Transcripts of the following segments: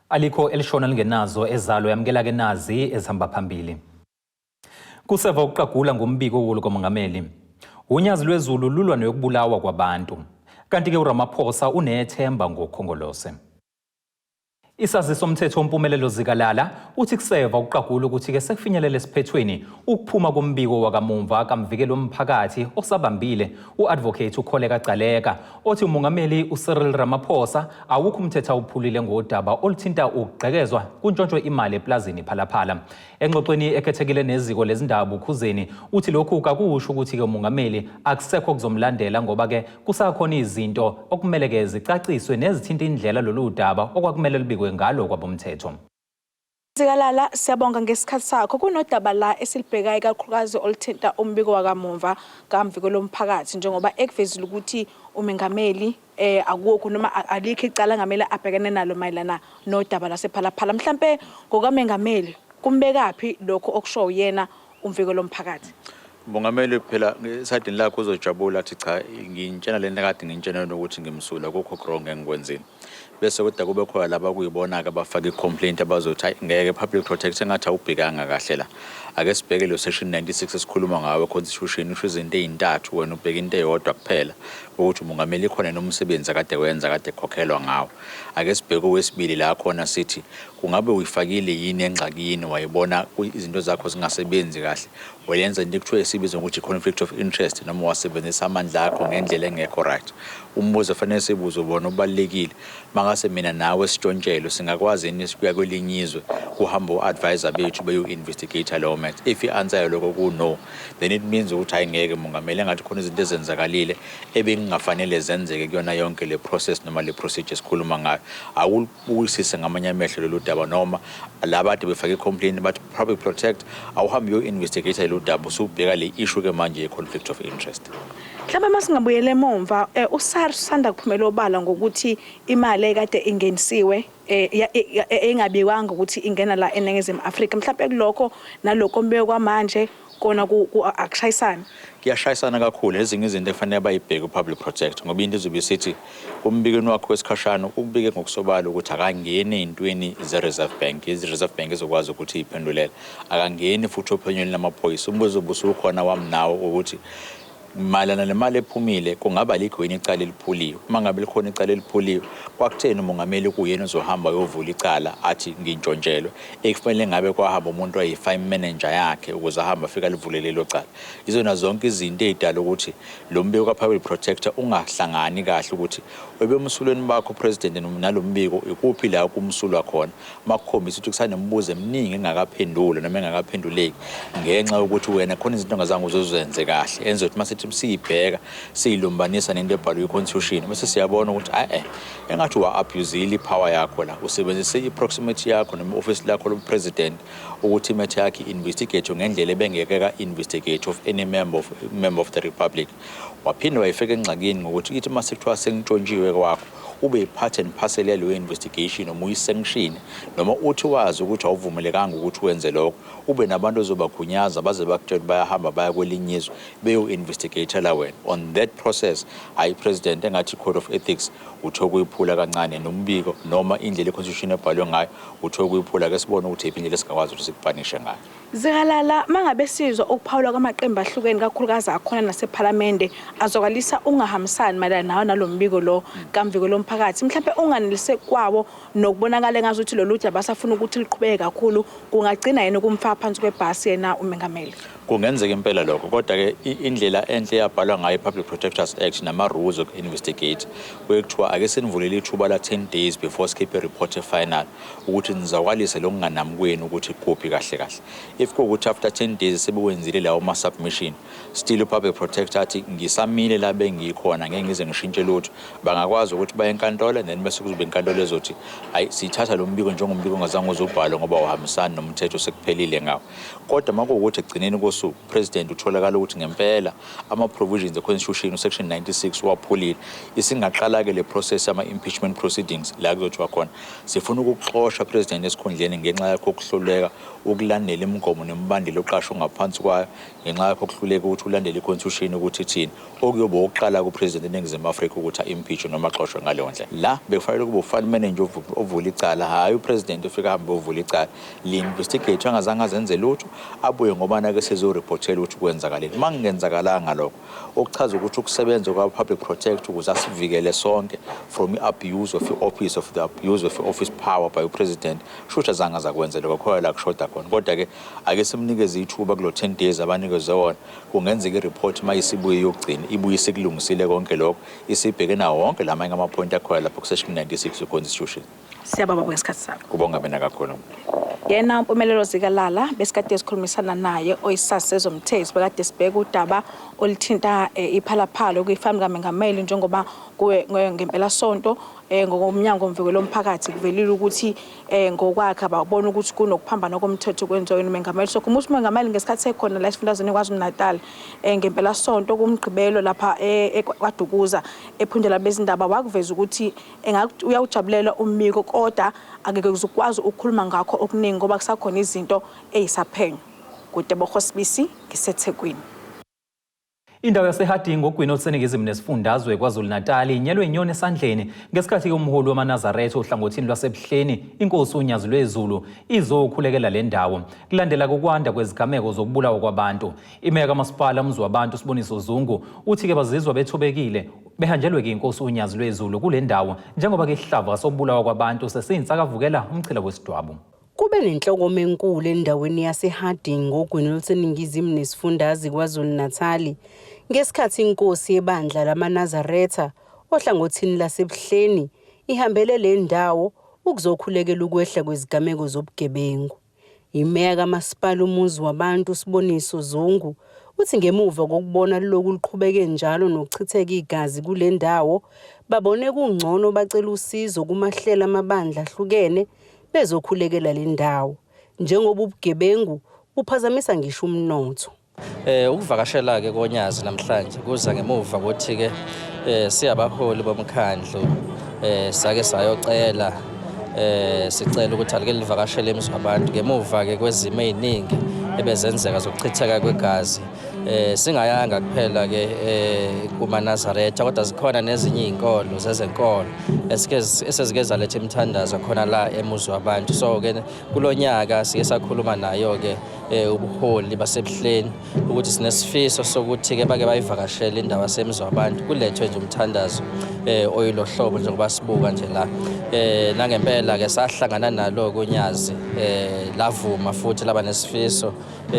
Alikho elishona lingenazo ezalo yamkela ke nazi ezihamba phambili. Kuseva ukuqagula ngombiko wolo komongameli. Unyazilwezulu lulwa nokubulawa kwabantu. Kanti ke uRamaphosa Unethemba ngokhongolose. Isaziso somthetho wompumelelo zikalala uthi kuseva ukuqagula ukuthi ke sekufinyelele esiphethweni ukuphuma kombiko wakamumva kamvikelo womphakathi osabambile uadvocate uKholeka Gcaleka othi umongameli uCyril Ramaphosa awukho umthetho awuphulile ngodaba oluthinta ukugqekezwa kuntshontsho imali eplazini phalaphala. Engxoxweni ekhethekile neziko lezindaba uKhuzeni uthi lokhu kakusho ukuthi ke umongameli akusekho kuzomlandela ngoba ke kusakhona izinto okumele ke zicaciswe nezithinta indlela lolu daba okwakumele libikwe ngalo kwabomthetho. Zikalala siyabonga ngesikhathi sakho kunodaba la esilibhekayo kakhulukazi oluthinta umbiko wakamumva kamvikelo womphakathi njengoba ekuvezile ukuthi umengameli akukho noma alikho icala ngamele abhekene nalo mayelana nodaba lasephalaphala. Mhlambe ngokamengameli kumbekaphi lokho okusho yena umvikelo womphakathi? Mongameli phela esadini lakho uzojabula athi cha ngintshena lento kade ngintshena ukuthi ngimsula kokho wrong engikwenzile. Bese kodwa kube khona laba kuyibona ke abafaka icomplaint abazothi ngeke public protector ngathi awubhekanga kahle la. Ake sibheke lo section 96 esikhuluma ngawe constitution usho izinto ezintathu wena ubheka into eyodwa kuphela ukuthi umongameli khona nomsebenzi akade wenza kade ekhokhelwa ngawo. Ake sibheke okwesibili la khona sithi kungabe uyifakile yini engxakini wayibona izinto zakho zingasebenzi kahle wayenza into ekuthiwa esibizwa ukuthi conflict of interest noma wasebenzisa amandla akho ngendlela engekho right. Umbuzo fanele sibuze ubona ubalekile mangase mina nawe sitshontshelwe singakwazi yini sikuya kwelinye izwe kuhamba uadvisor bethu beyo investigate lo matter. If i-answer lokho ku no then it means ukuthi ayingeke mongameli ngathi khona izinto ezenzakalile ebengafanele zenzeke kuyona yonke le process noma le procedure sikhuluma ngayo awubuyisise ngamanye amehlo lo daba noma labade befake complaint but public protect awuhambe yo investigate lo daba usubheka le issue ke manje ye conflict of interest. Mhlawumbe masingabuyele emumva uSARS usanda kuphumela obala ngokuthi imali ekade ingenisiwe engabikwanga ukuthi ingena la eNingizimu Afrika. Mhlawumbe kulokho nalokho mbeke kwamanje kona akushayisana. Kuyashayisana kakhulu ezinye izinto efanele bayibheke public protect ngoba into izobe isithi kumbikweni wakho wesikhashana ubike ngokusobala ukuthi akangeni ezintweni ze-reserve bank. Izi-reserve bank izokwazi ukuthi iphendulele akangeni futhi ophenyweni lamaphoyisa. Umbuzo obusukhona wami nawo ukuthi malana nemali ephumile kungaba likho yini icala eliphuliwe. Uma ngabe likhona icala eliphuliwe kwakutheni umongameli kuyena uzohamba yovula icala athi ngintshontshelwe ekufanele ngabe kwahamba umuntu oyi-fine manager yakhe ukuze ahamba afika livulele lo cala. Izona zonke izinto ezidala ukuthi lo mbiko ka-public protector ungahlangani kahle ukuthi ebemsulweni bakho president nalo mbiko ikuphi la kumsulwa khona makukhombisa ukuthi kusanembuzo eminingi engakaphendula noma engakaphenduleki ngenxa yokuthi wena khona izinto ongazange uzozenze kahle enze ukuthi masithi siyibheka siyilumbanisa nento ebhalwe iconstitution bese siyabona ukuthi engathi wa-abusile ipower yakho la usebenzise i-proximity yakho noma office lakho lo-president ukuthi imethe yakhe investigate ngendlela ebengeke ka-investigate of any member of the republic waphinde wayifeka engxakini ngokuthi ithi masekuthiwa sengintshontshiwe kwakho ube part and parcel yaleyo investigation noma uyisanction noma uthi wazi ukuthi awuvumelekanga ukuthi wenze lokho ube nabantu ozobakhunyaza baze bakutshela bayahamba baya kwelinye izwe beyo investigate la wena on that process president engathi code of ethics utho kuyiphula kancane nombiko noma indlela iconstitution ebhalwe ngayo utho kuyiphula ke sibone ukuthi iphi indlela esingakwazi ukuthi sikupanishe ngayo. Zikalala mangabe sizwa ukuphawula kwamaqembu ahlukene kakhulukazi akhona naseParliament azokalisa ungahambisani malana nawo nalombiko lo kamvikelo lomphakathi mhlawumbe unganelise kwawo nokubonakala ngazuthi lolu daba basafuna ukuthi liqhubeke kakhulu kungagcina yena kumfaka phansi kwebhasi yena umengameli. Kungenzeka impela lokho kodwa ke indlela enhle yabhalwa ngayo iPublic Protectors Act nama rules of investigate kwekuthiwa ake senivulele ithuba la 10 days before skip report final ukuthi nizakwalise lokunganamukweni ukuthi kuphi kahle kahle. If ukuthi after 10 days sebewenzile lawo ma submission still iPublic Protector athi ngisamile la bengikhona ngeke ngize ngishintshe lutho bangakwazi ukuthi baye enkantolo then bese kuzobe inkantolo ezothi sithatha lo mbiko njengombiko ongazange uzobhalwa ngoba uhambisana nomthetho sekuphelile ngawo. Kodwa makuwukuthi egcineni suku president utholakala ukuthi ngempela ama provisions e-constitution section 96 waphulile isingaqala ke le process ama impeachment proceedings la kuzothiwa khona sifuna ukuxoxa president esikhundleni ngenxa yakho ukuhluleka ukulandela imigomo nemibandela oqashwe ngaphansi kwayo ngenxa yakho ukuhluleka ukuthi ulandele i-constitution ukuthi ithini okuyoba ukuqala ku president eNingizimu Afrika ukuthi impeach noma axoshwe ngaleyo ndlela la bekufanele kube ufund manager ovula icala hayi upresident ufika hambe ovula icala li investigate angazange azenze lutho abuye ngoba nake sezoreportela ukuthi kwenzakaleni mangenzakalanga lokho okuchaza ukuthi ukusebenza kwa public protect ukuze asivikele sonke from abuse of office of the abuse of office power by president shusha zanga zakwenza lokho khona la kushoda khona kodwa ke ake simnikeze ithuba kulo 10 days abanikeze wona kungenzeka ireport mayisibuye yokugcina ibuye sekulungisile konke lokho isibheke nawo wonke lamanye ama point akhona lapha ku section 96 ye-constitution. Siyababa kwesikhathi sakho. Kubonga mina kakhulu. Yena uMpumelelo Zikalala besikade sikhulumisana naye oyisasa sezomthetho bekade sibheka udaba olithinta iphalaphala kuyifamily kaMengameli njengoba ngempela sonto ngokomnyango omvikelo omphakathi kuvelile ukuthi ngokwakhe ababona ukuthi kunokuphambana komthetho kwenziwa uMengameli so kumusho uMengameli ngesikhathi sekhona la esifundazweni kwaZulu-Natal ngempela sonto kumgqibelo lapha kwaDukuza ephundela bezindaba wakuveza ukuthi engathi uyawujabulela umbiko kodwa angeke uzukwazi ukukhuluma ngakho okuningi ngoba kusakhona izinto ezisaphenyo kude boHosbisi ngiseThekwini. Indawo yaseHading ogwini oluseningizimu nesifundazwe kwaZulu-Natal inyelwe inyoni esandleni ngesikhathi umholi wamaNazaretha ohlangothini lwasebuhleni inkosi Unyazilwezulu izokhulekela le ndawo kulandela kokwanda kwezigameko zokubulawa kwabantu. Imeya kaMasipala Emziwabantu Siboniso Zungu uthi ke bazizwa bethobekile behanjelwe ke inkosi Unyazilwezulu kule ndawo njengoba ke ihlava sobulawa kwabantu sesiyinsakavukela umchila wesidwabu. Kube nenhloko enkulu endaweni yaseHading ogwini oluseningizimu nesifundazwe kwaZulu-Natal ngesikhathi inkosi yebandla lamaNazaretha ohlangothini lasebuhleni ihambele le ndawo ukuzokhulekela ukwehla kwezigameko zobugebengu. Imeya kaMasipala Emziwabantu Siboniso Zungu uthi ngemuva kokubona lokhu liqhubeke njalo nokuchitheka igazi kule ndawo babone kungcono bacela usizo kumahlela amabandla ahlukene bezokhulekela le ndawo njengoba ubugebengu buphazamisa ngisho umnotho. Ukuvakashela ke konyazi namhlanje kuza ngemuva ukuthi ke siyabaholi bomkhandlu sake sayocela sicela ukuthi alike livakashele Emziwabantu ngemuva ke kwezimo eziningi ebezenzeka zokuchitheka kwegazi singayanga kuphela ke kumaNazaretha kodwa zikhona nezinye izinkolo zezenkolo esezike zaletha imithandazo khona la Emziwabantu so ke kulonyaka sike sakhuluma nayo ke ubuholi basebuhleni ukuthi sinesifiso sokuthi ke bake bayivakashele indawo yaseMziwabantu kulethwe nje umthandazo oyilohlobo njengoba sibuka nje la nangempela ke sahlangana nalo konyazi lavuma futhi laba nesifiso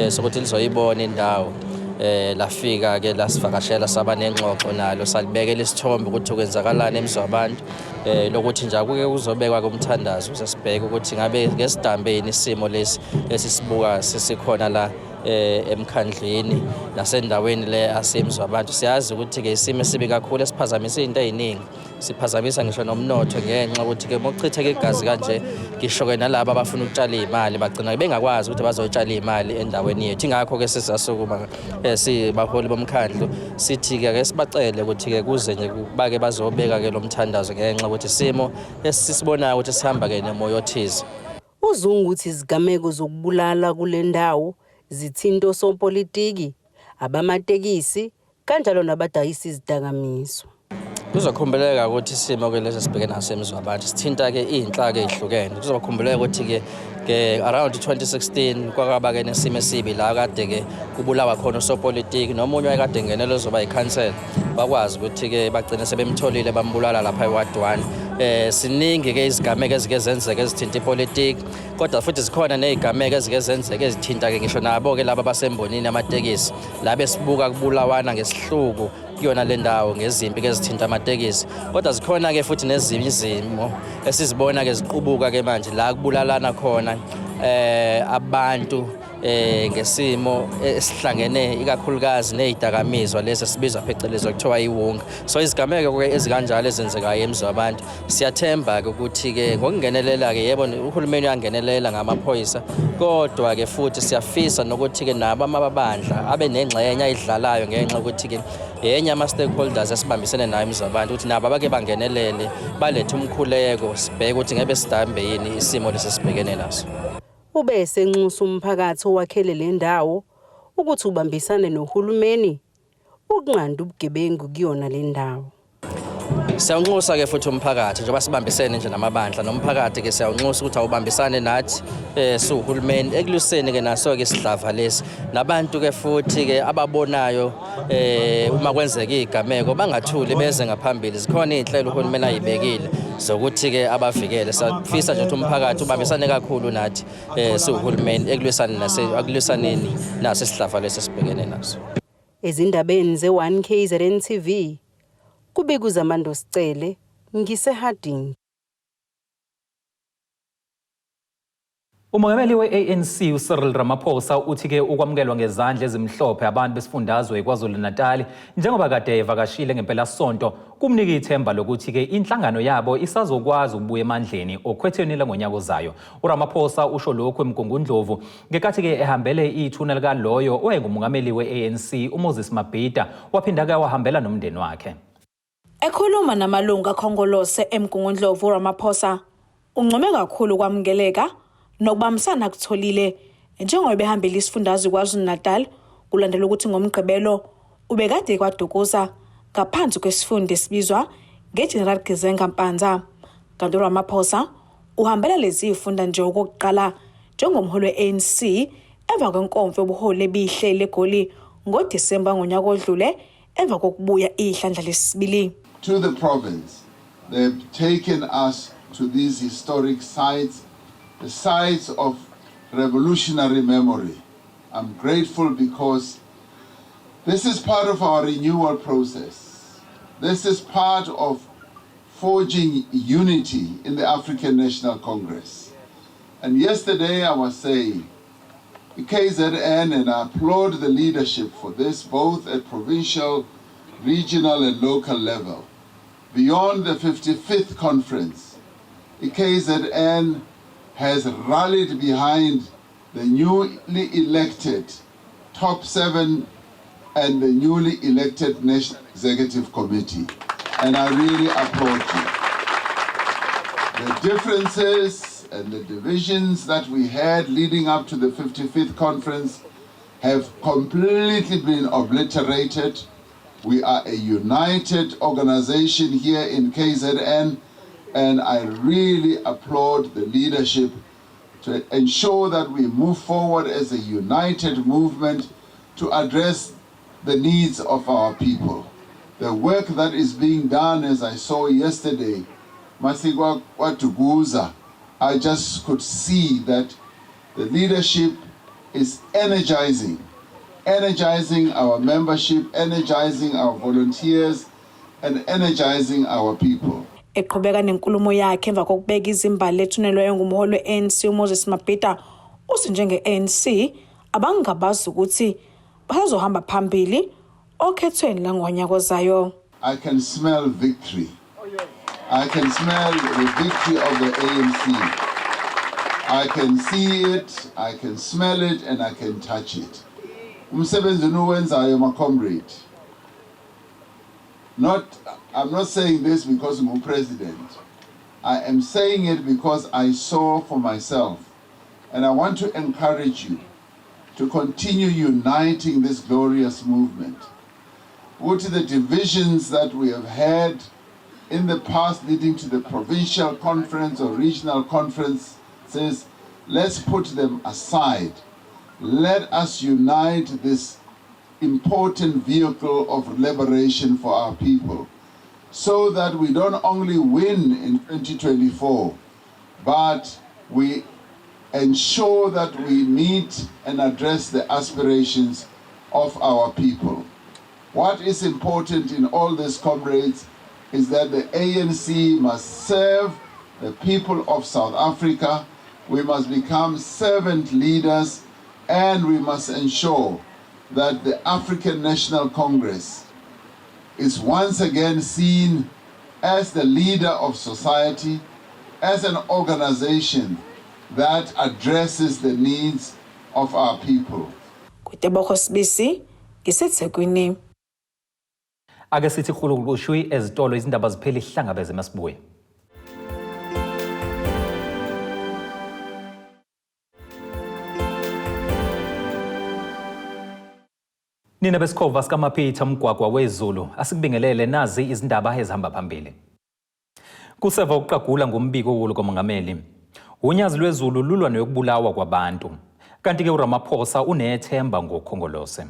sokuthi lizoyibona indawo lafika ke lasivakashela saba nengxoxo nalo salibekela isithombe ukuthi kwenzakalana Emziwabantu lokuthi nje akuke kuzobekwa kumthandazo sesibheke ukuthi ngabe ngesidambeni isimo lesi esisibuka sesikhona la emkhandleni nasendaweni le asemziwabantu siyazi ukuthi ke isimo sibi kakhulu esiphazamisa izinto eziningi siphazamisa ngisho nomnotho ngenxa ukuthi ke mokuchitheka igazi kanje ngisho ke nalabo abafuna ukutshala imali bagcina bengakwazi ukuthi bazotshala imali endaweni yethu ingakho ke sisasukuma sibaholi bomkhandlu sithi ke sibacele ukuthi ke kuze nje bake bazobeka ke lo mthandazo ngenxa ukuthi isimo esisibonayo ukuthi sihamba ke nemoya othize. Uzungu uthi izigameko zokubulala kule ndawo zithinto sopolitiki abamatekisi kanjalo nabadayisi izidakamizwa. Kuzokhumbuleka ukuthi isimo ke lesi sibhekene nasemziwabantu sithinta ke izinhlaka ezihlukene. Kuzokhumbuleka ukuthi ke around 2016 kwakaba ke nesimo esibi la kade ke kubulawa khona sopolitiki nomunye wayekade ngenelo zoba ikhansela bakwazi ukuthi ke bagcina sebemtholile bambulala lapha eWard 1. Siningi ke izigameko ezike zenzeka ezithinta ipolitiki kodwa futhi zikhona nezigameko ezike zenzeka ezithinta ke ngisho nabo ke laba basembonini amatekisi la besibuka kubulawana ngesihluku kuyona le ndawo ngezimpi ke zithinta amatekisi kodwa zikhona ke futhi nezinye izimo esizibona ke ziqubuka ke manje la kubulalana khona abantu ngesimo esihlangene ikakhulukazi nezidakamizwa lezi sibizwa phecelezi kuthiwa iwonga. So izigameko ke ezikanjalo ezenzekayo Emziwabantu siyathemba ke ukuthi ke ngokungenelela ke yebo uhulumeni uyangenelela ngamaphoyisa, kodwa ke futhi siyafisa nokuthi ke nabo amabandla abe nengxenye ayidlalayo ngenxa ukuthi ke yenye ama stakeholders esibambisene nayo Emziwabantu ukuthi nabo abake bangenelele balethe umkhuleko sibheke ukuthi ngebe sidambe yini isimo lesibhekene naso. Ube senxusa umphakathi owakhele le ndawo ukuthi ubambisane nohulumeni ukunqanda ubugebengu kuyona le ndawo. Siyanxusa ke futhi umphakathi njengoba sibambisene nje namabandla nomphakathi ke siyanxusa ukuthi awubambisane nathi suhulumeni ekuluseni ke naso ke isidlava lesi nabantu ke futhi ke ababonayo uma kwenzeka izigameko bangathuli beze ngaphambili. Zikhona izinhlelo uhulumeni ayibekile zokuthi ke abavikele. Safisa nje ukuthi umphakathi ubambisane kakhulu nathi suhulumeni ekulisaneni naso isidlava lesi sibhekene naso. Ezindabeni ze1KZNTV kubikuza Amando Sicele ngiseHarding. Umongameli we-ANC uCyril Ramaphosa uthi ke ukwamukelwa ngezandla ezimhlophe abantu besifundazwe KwaZulu-Natal njengoba kade evakashile ngempela sonto kumnika ithemba lokuthi ke inhlangano yabo isazokwazi ukubuya emandleni okhwethenile ngonyaka ozayo. uRamaphosa usho lokhu eMgungundlovu ngekathi ke ehambele ithuna lika loyo oyengumongameli we-ANC uMoses Mabhida waphinda ke wahambela nomndeni wakhe. Ekhuluma namalunga khongolose eMgungundlovu uRamaphosa uncome kakhulu kwamukeleka nokubambisana kutholile njengoba behambela isifundazwe KwaZulu-Natal kulandela ukuthi ngomgqibelo ubekade kwaDukuza ngaphansi kwesifundo esibizwa ngeGeneral Gizenga Mpanza. Kanti uRamaphosa uhambela lezi ifunda nje okokuqala njengomholi we-ANC emva kwenkomfa yobuholi ebihlele eGoli ngoDisemba ngonyaka odlule emva kokubuya ihlandla lesibili. To the province, they've taken us to these historic sites, the sites of revolutionary memory. I'm grateful because this is part of our renewal process. This is part of forging unity in the African National Congress. And yesterday I was saying, KZN, and I applaud the leadership for this, both at provincial, regional and local level. Beyond the 55th conference, the KZN has rallied behind the newly elected top 7 and the newly elected National Executive Committee. And I really applaud you. The differences and the divisions that we had leading up to the 55th conference have completely been obliterated. We are a united organization here in KZN, and I really applaud the leadership to ensure that we move forward as a united movement to address the needs of our people. The work that is being done, as I saw yesterday, Masigwa Watuguza, I just could see that the leadership is energizing our membership, energizing our volunteers, and energizing our people. Eqhubeka nenkulumo yakhe emva kokubeka izimbali ethunelwe engumholi we-ANC uMoses Mabhida uthi njenge-ANC abangabazi ukuthi bazohamba phambili okhethweni langonyaka ozayo. I can smell victory. I can smell the victory of the ANC. I can see it, I can smell it, and I can touch it. Umsebenzi nuwenzayo, my comrade. I'm not saying this because I'm a president. I am saying it because I saw for myself. And I want to encourage you to continue uniting this glorious movement. What are the divisions that we have had in the past leading to the provincial conference or regional conferences? Let's put them aside. Let us unite this important vehicle of liberation for our people, so that we don't only win in 2024, but we ensure that we meet and address the aspirations of our people. What is important in all this, comrades, is that the ANC must serve the people of South Africa. We must become servant leaders and we must ensure that the African National Congress is once again seen as the leader of society, as an organization that addresses the needs of our people. Kuteboko Sibisi, ngiseThekwini. Ake sithi khulu kushui ezitolo izindaba ziphela ihlangabeze masibuye. Nina besikhova sikaMapitha Mgwagwa weZulu asikubingelele nazi izindaba ezihamba phambili. Kuseva ukuqagula ngombiko wolu komongameli. Unyazilwezulu lulwa nokubulawa kwabantu. Kanti ke uRamaphosa Unethemba ngokhongolose.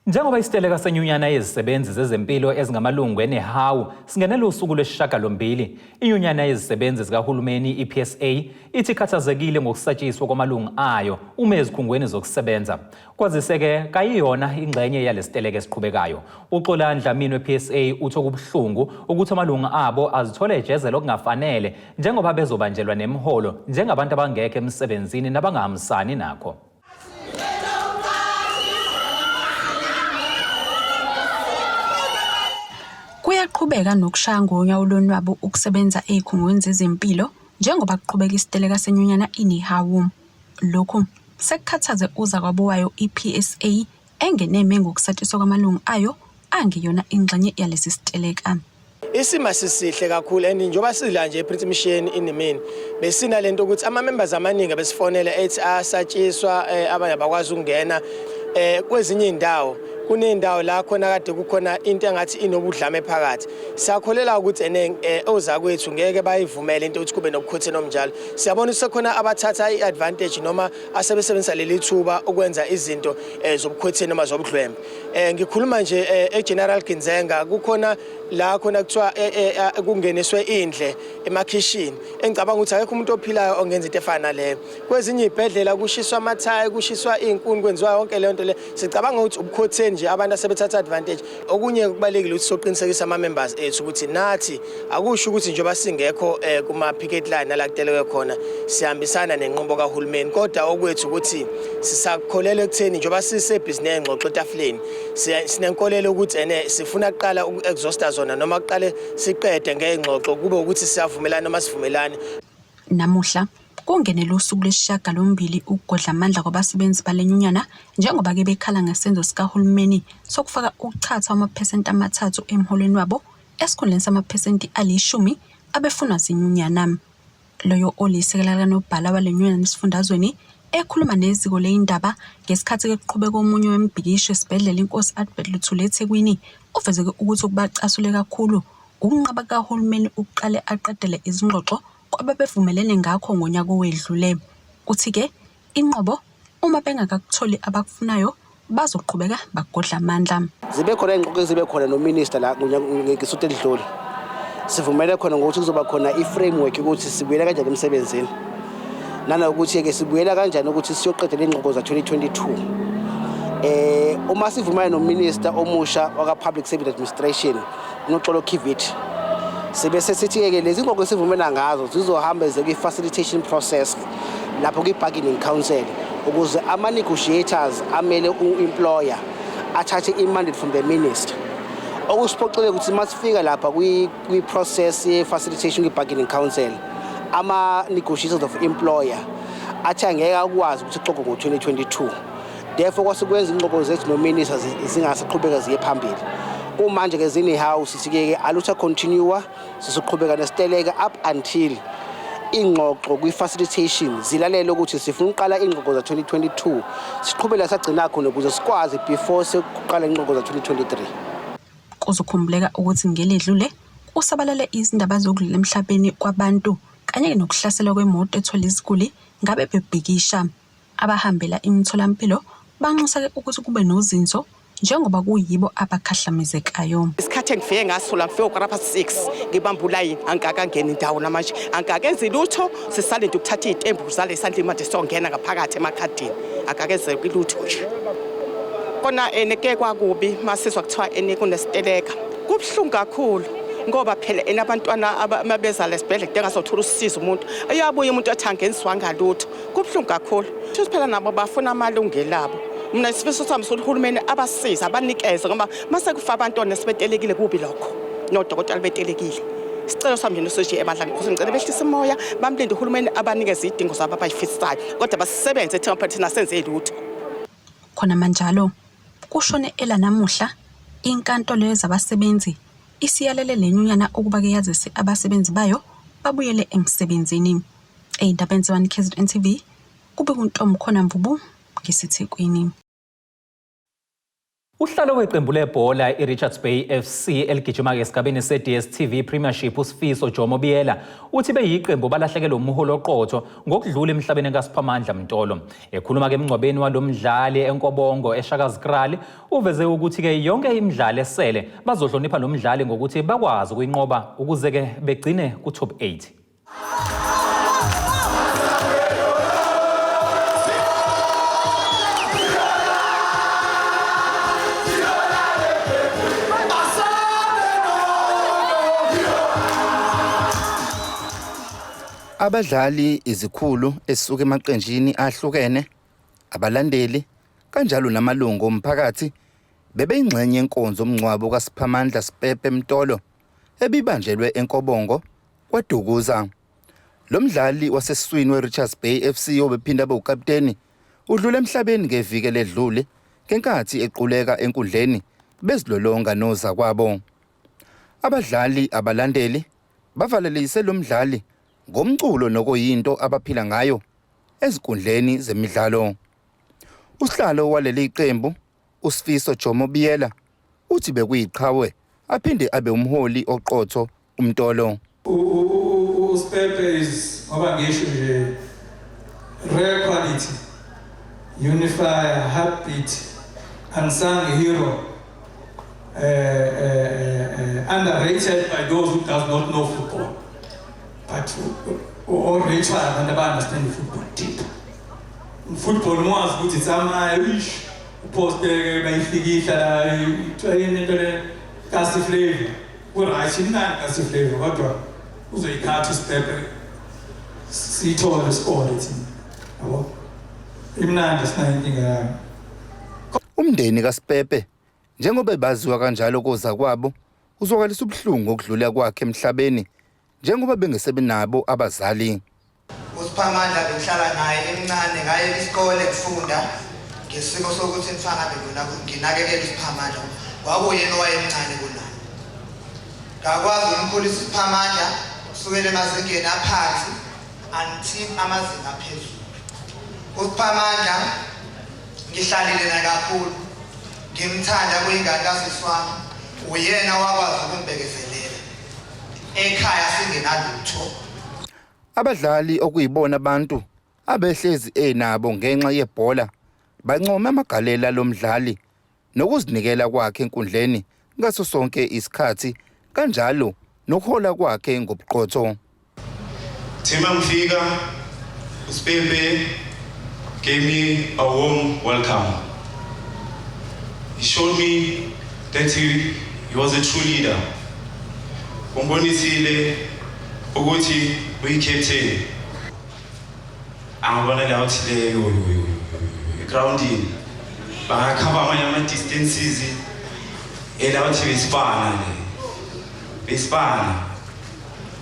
Njengoba isiteleka senyunyana yezisebenzi zezempilo ezingamalungu enehawu singenela usuku lwesishiyagalombili, inyunyana yezisebenzi zikahulumeni iPSA ithi khathazekile ngokusatshiswa kwamalungu ayo uma ezikhungweni zokusebenza. Kwaziseke kayiyona ingxenye yalesiteleka esiqhubekayo. Uxolani Dlamini wePSA uthi okubuhlungu ukuthi amalungu abo azithola ejezelo okungafanele njengoba bezobanjelwa nemiholo njengabantu abangekho emsebenzini nabangahambisani nakho. Kuyaqhubeka nokushaya ngonyawo lonwabo ukusebenza ezikhungweni zezempilo njengoba kuqhubeka isiteleka senyunyana inehawu. Lokhu sekukhathaze uzakwabo wayo iPSA engeneme ngokusatshiswa kwamalungu ayo angiyona ingxenye yalesi siteleka. Isima sisihle kakhulu and njengoba sidla nje ePritmisheni inimini besina lento ukuthi ama members amaningi besifonela ethi asatshiswa abanye abakwazi ukungena kwezinye indawo. Kunendawo la khona kade kukhona into engathi inobudlame phakathi. Siyakholela ukuthi ozakwethu ngeke bayivumele into ukuthi kube nokukhothena omnjalo. Siyabona ukuthi sekhona abathatha iadvantage noma asebesebenzisa leli thuba ukwenza izinto zobukhotheni noma zobudlwembe. Ngikhuluma nje eGeneral Ginzenga kukhona la khona kuthiwa kungeniswe indle emakhishini. Engicabanga ukuthi akekho umuntu ophilayo ongenza into efana leyo. Kwezinye izibhedlela kushiswa amathaya, kushiswa izinkuni, kwenziwa yonke le nto le. Sicabanga ukuthi ubukhotheni nje abantu asebethatha advantage. Okunye kubalekile ukuthi soqinisekisa ama members ethu ukuthi nathi akusho ukuthi njengoba singekho kuma picket line nala kuteleke khona sihambisana nenqobo kahulumeni, kodwa okwethu ukuthi sisakholelwa ekutheni njengoba sisebhizinisi ngxoxo etafuleni sinenkolelo ukuthi sifuna kuqala uku-exhausta zona noma kuqale siqede ngengxoxo kube ukuthi siyavumelana noma sivumelane. Namuhla kungenela usuku lwesishiyagalombili ukugodla amandla kwabasebenzi balenyunyana njengoba ke bekhala ngesenzo sikahulumeni sokufaka ukuchatha amaphesenti amathathu emholweni wabo esikhundleni samaphesenti ali-10 abefunwa zinyunyana. Loyo olisekela kanobhala walenyunyana esifundazweni ekhuluma neziko leindaba ngesikhathi ke kuqhubeka omunye wembhikisho esibhedlela inkosi Albert Luthuli eThekwini ufezeke ukuthi ukubacasule kakhulu ukunqaba kahulumeni ukuqale aqedele izingxoxo kwababevumelene ngakho ngonyaka owedlule. Uthi ke inqobo uma bengakakutholi abakufunayo bazoqhubeka bagodla amandla. Zibe khona ingxoxo ezibe khona nominister la ngesonto edlule. Sivumele khona ukuthi kuzoba khona iframework ukuthi sibuyela kanjani emsebenzini. Nanokuthi ke sibuyela kanjani ukuthi siyoqedela ingxoxo za 2022. Uma sivumela nominister omusha waka Public Service Administration uNoxolo Kivit sebese sithi ke lezi ngxoxo sivumela ngazo zizohamba kwi-facilitation process lapho kwi-bargaining council ukuze ama-negotiators amele u-employer athathe i-mandate from the minister. Okusiphoqile ukuthi masifika lapha kwi-process ye-facilitation kwi-bargaining council ama-negotiators of employer athi angeke akwazi ukuthi ixoxe ngo-2022. Therefore kwasekwenza ingxoxo zethu nominister zingasiqhubeka ziye phambili. Kumanje ke zinehouse sike alutha continue sizoqhubeka nesiteleka up until ingxoxo kwi-facilitation zilalele ukuthi sifuna uqala ingxoxo za 2022 siqhubela sagcina khona ukuze sikwazi before sekuqala ingxoxo za 2023. Kuzokhumbuleka ukuthi ngeledlule usabalale izindaba zokudlula emhlabeni kwabantu kanye nokuhlasela kwemoto ethola iziguli ngabe bebhikisha. Abahambela imitholampilo banxusa ukuthi kube nozinzo njengoba kuyibo abakhahlamezekayo. Isikhathi engifike ngasola ngifike ukarapha 6 ngibamba ulayini angakangena indawo namanje angakenzi lutho sisale nje ukuthatha izitembu zale isandla manje songena ngaphakathi emakhadini akakenze lutho nje. Kona eneke kwakubi masizwa kuthiwa kunesiteleka kubhlungu kakhulu ngoba phela enabantwana ababeza lesibhedlela kudinga sothola usizo umuntu ayabuye umuntu athi angeniswa ngalutho kubuhlungu kakhulu futhi phela nabo bafuna amalungelo abo mina isifiso sami sokuthi uhulumeni abasiza abanikeze ngoba mase kufa abantwana sibetelekile kubi lokho nodokotela betelekile isicelo sami nje soje ebadla ngikho ngicela behlisa imoya bamlinde uhulumeni abanikeze idingo zabo abayifisayo kodwa basisebenze thina senze lutho khona manjalo kushone ela namuhla inkantolo yezabasebenzi isiyalele lenyunyana ukuba ke yazise abasebenzi bayo babuyele emsebenzini Emziwabantu.Uramaphosa kube kuntombi khona mvubu ngesithekweni. Uhlalo weqembu lebhola iRichards Bay FC eligijima esigabeni se-DStv Premiership uSifiso Jomobiela uthi beyiqembu balahlekelwe umholo oqotho ngokudlula emhlabeni kaSiphamandla Mtolo. Ekhuluma ke emngcwabeni walomdlali eNkobongo eShakazkrali uveze ukuthi ke yonke imidlalo esele bazohlonipha nomdlali ngokuthi bakwazi ukuyinqoba ukuze ke begcine ku top 8. Abadlali izikhulu esisuka emaqenjini ahlukene abalandeli kanjalo namalungu omphakathi bebeyingxenye yenkonzo omncwabo kaSiphamandla Sipepe Mtolo ebibanjelwe eNkobongo kwaDukuza. Lo mdlali wasesiswini weRichards Bay FC obephinda bawukapteni udlule emhlabeni ngeviki ledlule ngenkathi equleka enkundleni bezilolonga noza kwabo. Abadlali abalandeli bavalelise lo mdlali ngomculo nokuyinto abaphila ngayo ezinkundleni zemidlalo. Usihlalo waleli qembu uSifiso Jomobiela uthi bekuyiqhawe aphinde abe umholi oqotho uMtolo. Usipepe is ngoba ngisho nje rare quality, unifier, heartbeat, unsung hero, underrated by those who does not know football. But all racial and understand football deep. Football was good. It's I wish post bayiflikisha la into kasi flavor. Kura achina kasi flavor kodwa uzoyikhatha step sithola score lethi. Yabo. Imnandi sinayinkinga. Umndeni kaSipepe njengoba baziwa kanjalo koza kwabo uzokwalisa ubhlungu okudlula kwakhe emhlabeni njengoba bengesebenabo abazali. uSiphamandla bengihlala naye emncane ngaye isikole ngifunda ngesimo sokuthi mfana nginakekela uSiphamandla kwakuyena owayemncane kunami. Ngakwazi ukumkhulisa uSiphamandla kusukela emazingeni aphansi until amazinga aphezulu. uSiphamandla ngihlalile naye kakhulu ngimthanda kuyingane kasiswami uyena wakwazi ukumbekezelela ekhaya singenalutho. Abadlali okuyibona abantu abehlezi enabo ngenxa yebhola bancoma amagalela lomdlali nokuzinikela kwakhe enkundleni ngaso sonke isikhathi kanjalo nokuhola kwakhe ngobuqotho. Thema mfika uSipepe gave me a warm welcome. He showed me that he was a true leader. Umbonisile ukuthi uyi-captain. Angibona la uthi leyo grounding bangakhamba amanye ama-distances ela uthi besipana.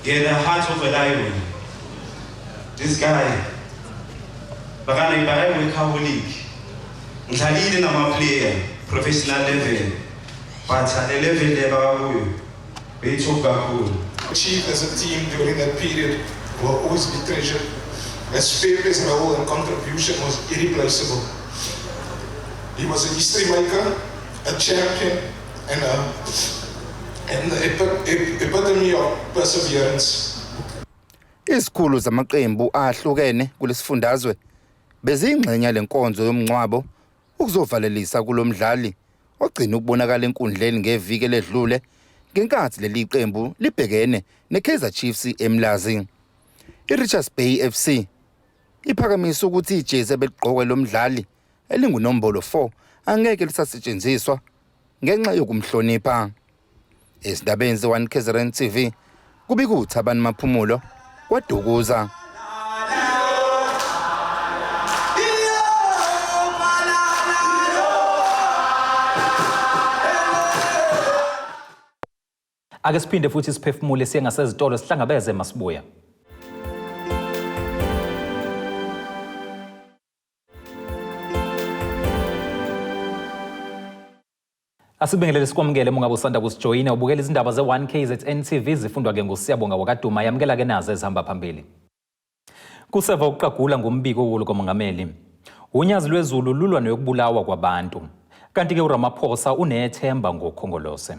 Get the heart of a lion. This guy workaholic. Ngidlalile nama-player professional level but at the level level we took kakhulu. Achieved as a team during that period will always be treasured. As Pepe's role and contribution was irreplaceable. He was a history maker, a champion, and the epitome of perseverance. Izikhulu zamaqembu ahlukene kulesifundazwe bezingxenye lenkonzo yomncwabo ukuzovalelisa kulomdlali ogcina ukubonakala enkundleni ngeviki ledlule ngenkathi leli qembu libhekene neKaizer Chiefs eMlazi. iRichards Bay FC iphakamisa ukuthi ijezi ebeliqokwe lomdlali elingunombolo 4 angeke lisasetshenziswa ngenxa yokumhlonipha. Esindabeni ze-1KZNTV kubika uThabani Maphumulo kwaDukuza. Ake siphinde futhi siphefumule siye ngasezitolo sihlangabeze masibuya. Asibingelele sikwamukele mungabe usanda kusijoyina ubukela izindaba ze-1KZNTV zifundwa ke nguSiyabonga wakaduma yamkela ke nazo ezihamba phambili. Kuseva ukuqagula ngombiko wolu komongameli. Unyazilwezulu lulwa nokubulawa kwabantu. Kanti ke uRamaphosa Unethemba ngokhongolose.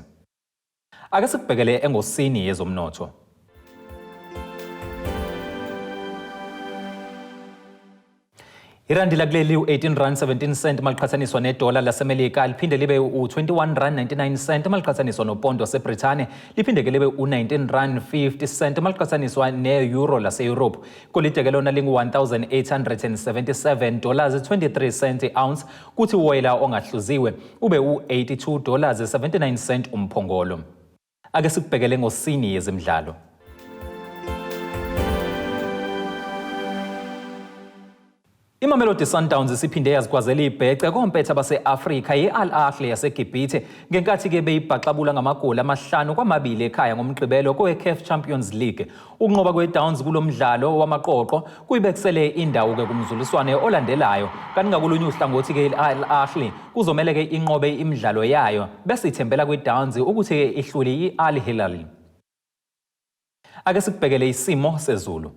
Ake sikubhekele engosini yezomnotho. Irandi lakuleli u-18.17 maliqhathaniswa nedola laseMelika liphinde libe u-21.99 maliqhathaniswa nopondo waseBrithani liphinde ke libe u-19.50 maliqhathaniswa ne-euro lase-Europe. Golide ke lona lingu-$1,877.23 ounce kuthi uwoyela ongahluziwe ube u-$82.79 umphongolo. Ake sikubhekele ngosini yezemidlalo. Imamelodi Sundowns isiphinde yazikwazela ibhece kompetha base-Afrika ye-Al Ahly yaseGibhithe ngenkathi ke beyibhaxabula ngamagoli 5-2 ekhaya ngomgqibelo kwe-CAF Champions League. Ukunqoba kwe-Downs kulomdlalo wamaqoqo kuyibekusele indawo ke kumzuliswane olandelayo. Kanti ngakulunye uhlangothi ke i-Al Ahly kuzomele ke inqobe imidlalo yayo bese ithembela kwe-Downs ukuthi ke ihlule i-Al Hilal. Ake sikubhekele isimo sezulu.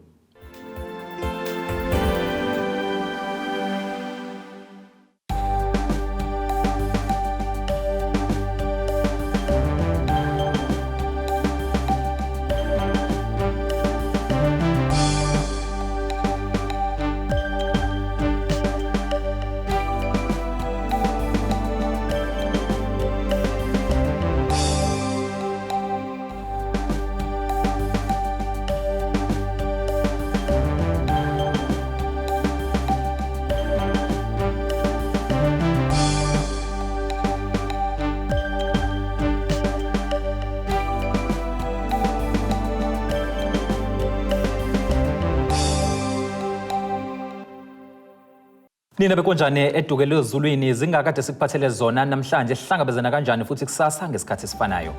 Nina bekonjani edukelwe ezulwini zingakade sikuphathele zona namhlanje sihlangabezana kanjani futhi kusasa ngesikhathi esifanayo.